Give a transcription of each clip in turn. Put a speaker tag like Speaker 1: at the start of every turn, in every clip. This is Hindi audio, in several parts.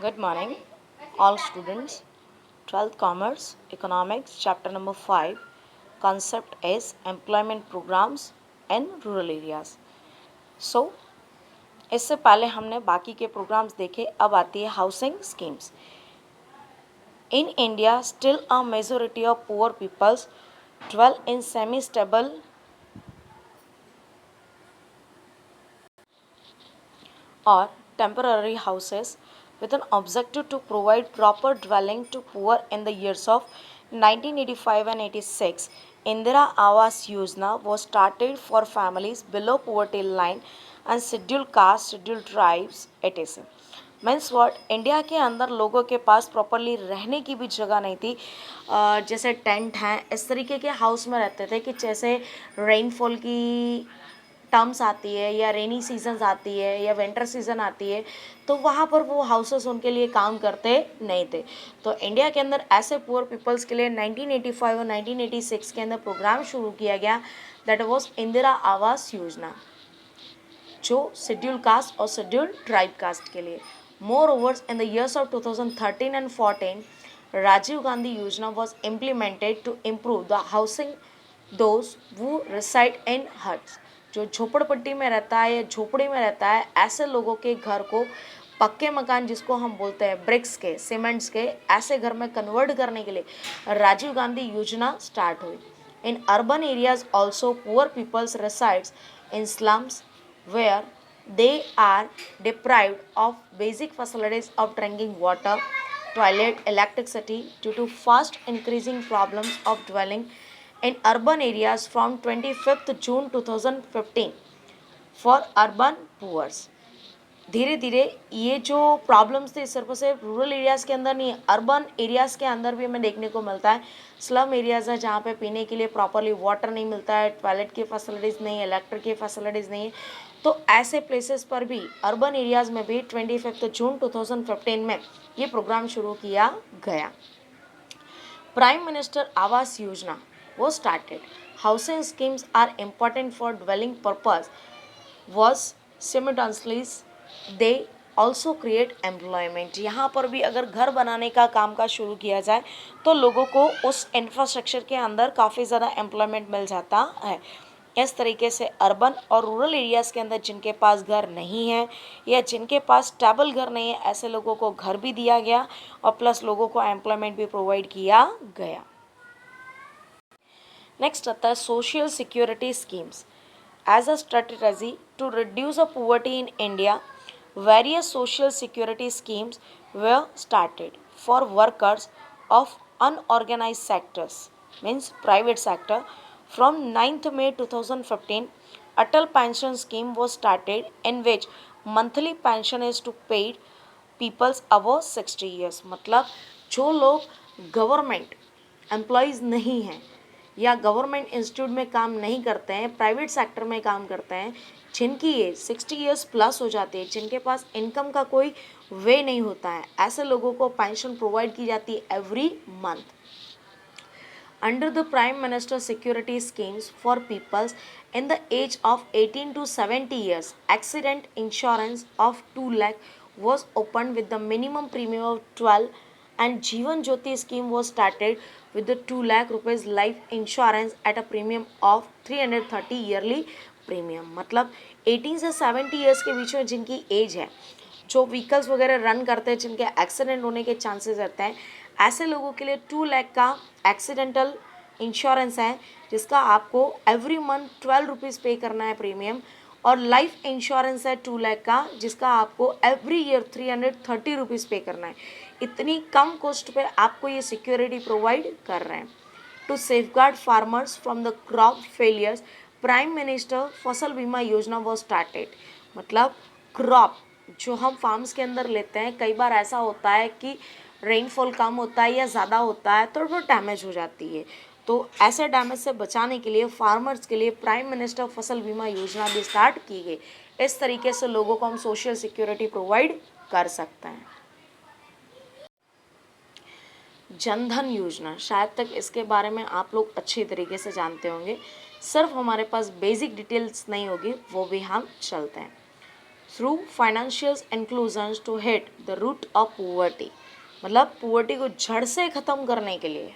Speaker 1: Good morning, all students. 12th Commerce Economics, chapter number 5. Concept is employment programs in rural areas. So, इससे पहले हमने बाकी के प्रोग्राम्स देखे. अब आती है housing schemes. In India, still a majority of poor peoples dwell in semi-stable or temporary houses with an objective to provide proper dwelling to poor in the years of 1985 and 86. Indira Awas Yojana was started for families below poverty line and scheduled caste, scheduled tribes, etc. Means what, India के अंदर लोगों के पास प्रॉपरली रहने की भी जगह नहीं थी. जैसे टेंट हैं, इस तरीके के हाउस में रहते थे कि जैसे रेनफॉल की टर्म्स आती है या रेनी सीजन्स आती है या विंटर सीजन आती है तो वहाँ पर वो हाउसेस उनके लिए काम करते नहीं थे. तो इंडिया के अंदर ऐसे पुअर पीपल्स के लिए 1985 और 1986 के अंदर प्रोग्राम शुरू किया गया, दैट वाज इंदिरा आवास योजना, जो शेड्यूल कास्ट और शेड्यूल ट्राइब कास्ट के लिए. More over in the years of 2013 and 14, Rajiv Gandhi Yojana was implemented to improve the housing those who reside in huts. जो झोपड़पट्टी में रहता है या झोपड़ी में रहता है, ऐसे लोगों के घर को पक्के मकान, जिसको हम बोलते हैं ब्रिक्स के, सीमेंट्स के, ऐसे घर में कन्वर्ट करने के लिए राजीव गांधी योजना स्टार्ट हुई. In urban areas also poor peoples resides in slums where they are deprived of basic facilities of drinking water, toilet, electricity due to fast increasing problems of dwelling in urban areas from 25th June 2015 for urban poor. धीरे धीरे ये जो प्रॉब्लम्स थे सिर्फ सिर्फ रूरल एरियाज़ के अंदर नहीं, अर्बन एरियाज़ के अंदर भी हमें देखने को मिलता है. स्लम एरियाज़ है जहाँ पे पीने के लिए प्रॉपरली वाटर नहीं मिलता है, टॉयलेट की फैसिलिटीज़ नहीं है, इलेक्ट्रिक की फैसिलिटीज़ नहीं है. तो ऐसे प्लेसेस पर भी अर्बन एरियाज़ में भी 25 जून 2015 में ये प्रोग्राम शुरू किया गया. प्राइम मिनिस्टर आवास योजना वो started. Housing schemes are important for dwelling purpose was simultaneously they also create employment. यहाँ पर भी अगर घर बनाने का काम का शुरू किया जाए तो लोगों को उस इंफ्रास्ट्रक्चर के अंदर काफ़ी ज़्यादा एम्प्लॉयमेंट मिल जाता है. इस तरीके से अर्बन और रूरल एरियाज़ के अंदर जिनके पास घर नहीं है या जिनके पास स्टेबल घर नहीं है, ऐसे लोगों को घर भी दिया गया और प्लस लोगों को एम्प्लॉयमेंट भी प्रोवाइड किया गया. नेक्स्ट आता है social security schemes. As a strategy to reduce a poverty in India, various social security schemes were started for workers of unorganized sectors, means private sector. From 9th May 2015, Atal Pension Scheme was started, in which monthly pension is to paid peoples above 60 years. मतलब जो लोग गवर्नमेंट एम्प्लॉयज़ नहीं हैं या गवर्नमेंट इंस्टीट्यूट में काम नहीं करते हैं, प्राइवेट सेक्टर में काम करते हैं, जिनकी एज 60 ईयर्स प्लस हो जाती है, जिनके पास इनकम का कोई वे नहीं होता है, ऐसे लोगों को पेंशन प्रोवाइड की जाती है every month. Under the Prime Minister Security Schemes for peoples in the age of 18 to 70 years, accident insurance of 2 lakh was opened with the minimum premium of 12, and Jeevan Jyoti scheme was started with the 2 lakh rupees life insurance at a premium of 330 yearly premium. मतलब 18 से 70 ईयर्स के बीच में जिनकी एज है, जो व्हीकल्स वगैरह रन करते हैं, जिनके एक्सीडेंट होने के चांसेस रहते हैं, ऐसे लोगों के लिए 2 लाख का एक्सीडेंटल इंश्योरेंस है, जिसका आपको एवरी मंथ 12 रुपीज़ पे करना है प्रीमियम. और लाइफ इंश्योरेंस है 2 लाख का, जिसका आपको एवरी ईयर 330 रुपीज़ पे करना है. इतनी कम कॉस्ट पे आपको ये सिक्योरिटी प्रोवाइड कर रहे हैं. To safeguard farmers from the crop failures, prime minister फसल बीमा योजना वॉज स्टार्टेड. मतलब क्रॉप जो हम फार्म्स के अंदर लेते हैं, कई बार ऐसा होता है कि रेनफॉल कम होता है या ज़्यादा होता है तो वो डैमेज हो जाती है. तो ऐसे डैमेज से बचाने के लिए फार्मर्स के लिए प्राइम मिनिस्टर फसल बीमा योजना भी स्टार्ट की गई. इस तरीके से लोगों को हम सोशल सिक्योरिटी प्रोवाइड कर सकते हैं. जनधन योजना, शायद तक इसके बारे में आप लोग अच्छी तरीके से जानते होंगे, सिर्फ हमारे पास बेसिक डिटेल्स नहीं होगी, वो भी हम चलते हैं. Through financial inclusion to hit the root of poverty, मतलब पुअर्टी को जड़ से ख़त्म करने के लिए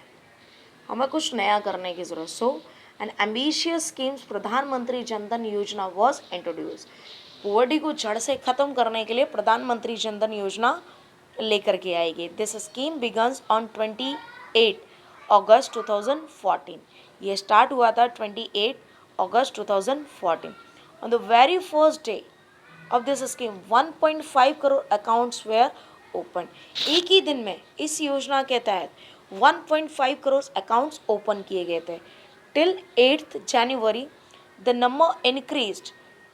Speaker 1: हमें कुछ नया करने की ज़रूरत। सो एन एम्बिशियस स्कीम्स प्रधानमंत्री जनधन योजना वॉज इंट्रोड्यूस, पुअर्टी को जड़ से ख़त्म करने के लिए प्रधानमंत्री जनधन योजना लेकर के आएगी। दिस स्कीम बिगन्स ऑन 28 अगस्त 2014, ये स्टार्ट हुआ था 28 अगस्त 2014। On the very first day of this scheme 1.5 crore accounts were open, एक ही दिन में इस योजना के तहत 1.5 करोड़ अकाउंट्स ओपन किए गए थे। Till 8th January the number increased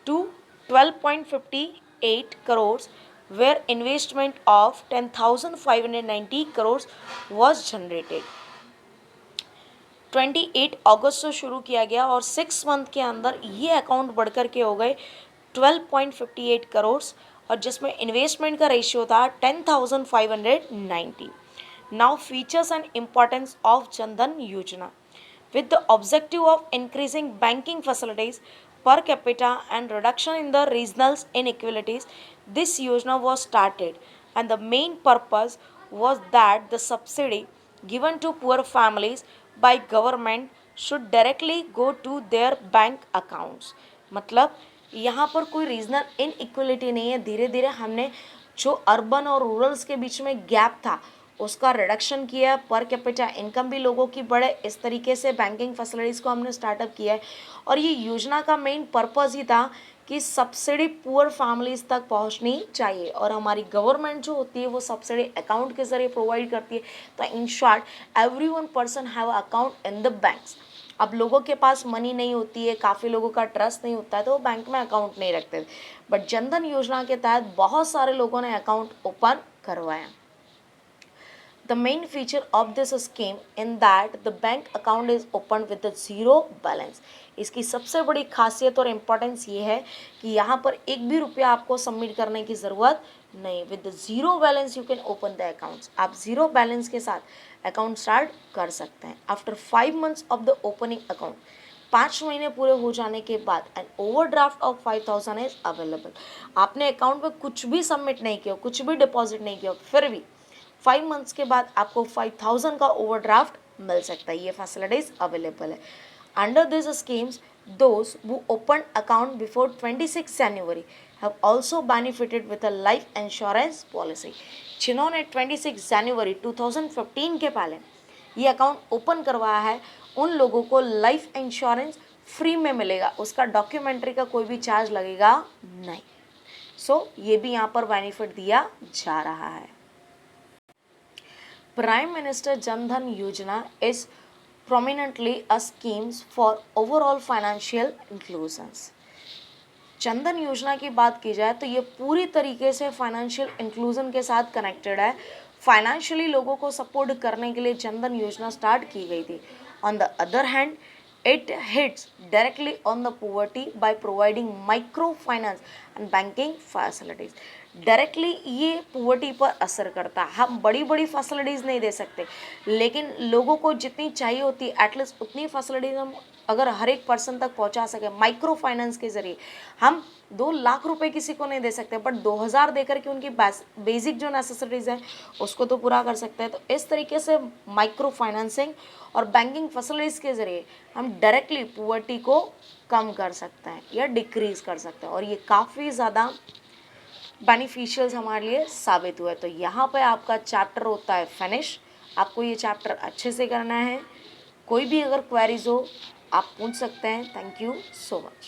Speaker 1: to 12.58 crores where investment of 10,590 crores was generated। 28 अगस्त से शुरू किया गया और 6 मंथ के अंदर ये अकाउंट बढ़कर के हो गए 12.58 करोड़, और जिसमें इन्वेस्टमेंट का रेशियो था 10,590। Now features and importance of Jan Dhan योजना। With the objective of increasing banking facilities per capita and reduction in the regional inequalities, this yojana was started, and the main purpose was that the subsidy given to poor families by government should directly go to their bank accounts। मतलब यहाँ पर कोई रीजनल इनइक्वलिटी नहीं है, धीरे धीरे हमने जो अर्बन और रूरल्स के बीच में गैप था उसका रिडक्शन किया है, पर कैपिटा इनकम भी लोगों की बढ़े, इस तरीके से बैंकिंग फैसिलिटीज़ को हमने स्टार्टअप किया है। और ये योजना का मेन पर्पज़ ही था कि सब्सिडी पुअर फैमिलीज़ तक पहुंचनी चाहिए, और हमारी गवर्नमेंट जो होती है वो सब्सिडी अकाउंट के ज़रिए प्रोवाइड करती है। तो in short everyone person have account in the banks. अब लोगों के पास मनी नहीं होती है, काफ़ी लोगों का ट्रस्ट नहीं होता है तो वो बैंक में अकाउंट नहीं रखते थे, बट जनधन योजना के तहत बहुत सारे लोगों ने अकाउंट ओपन करवाया। The main feature of this scheme in that the bank account is opened with a zero balance। इसकी सबसे बड़ी खासियत और इम्पोर्टेंस ये है कि यहाँ पर एक भी रुपया आपको सबमिट करने की ज़रूरत नहीं। With zero balance you can open the accounts, आप ज़ीरो बैलेंस के साथ अकाउंट स्टार्ट कर सकते हैं। After 5 months of the opening account, 5 महीने पूरे हो जाने के बाद an overdraft of 5,000 is available. आपने अकाउंट में कुछ भी सबमिट नहीं किया, कुछ भी डिपॉजिट नहीं किया, फिर भी 5 months के बाद आपको 5,000 का ओवरड्राफ्ट मिल सकता है, ये फैसिलिटीज अवेलेबल है। Under this schemes those who open account before 26 January have also benefited with a life insurance policy. जिन्होंने 26 January 2015 के पहले ये अकाउंट ओपन करवाया है उन लोगों को लाइफ इंश्योरेंस फ्री में मिलेगा, उसका डॉक्यूमेंट्री का कोई भी चार्ज लगेगा नहीं। सो ये भी यहाँ पर बेनिफिट दिया जा रहा है। Prime Minister Jan Dhan Yojana is prominently a scheme for overall financial inclusions। Jan Dhan योजना की बात की जाए तो ये पूरी तरीके से फाइनेंशियल इंक्लूजन के साथ कनेक्टेड है। फाइनेंशियली लोगों को सपोर्ट करने के लिए जनधन योजना स्टार्ट की गई थी। On the other hand it hits directly on the poverty by providing micro finance and banking facilities. Directly ये पॉवर्टी पर असर करता है। हम बड़ी बड़ी फैसिलिटीज़ नहीं दे सकते, लेकिन लोगों को जितनी चाहिए होती है एटलीस्ट उतनी फैसिलिटीज़ हम अगर हर एक पर्सन तक पहुंचा सके माइक्रो फाइनेंस के ज़रिए। हम 2 लाख रुपए किसी को नहीं दे सकते, बट 2,000 देकर के उनकी बेसिक जो नेसेसिटीज़ हैं उसको तो पूरा कर सकते हैं। तो इस तरीके से माइक्रो फाइनेंसिंग और बैंकिंग फैसिलिटीज़ के ज़रिए हम डायरेक्टली पॉवर्टी को कम कर सकते हैं या डिक्रीज़ कर सकते हैं, और ये काफ़ी ज़्यादा बेनिफिशियल्स हमारे लिए साबित हुआ है। तो यहाँ पे आपका चैप्टर होता है फिनिश। आपको ये चैप्टर अच्छे से करना है। कोई भी अगर क्वेरीज हो आप पूछ सकते हैं। Thank you so much.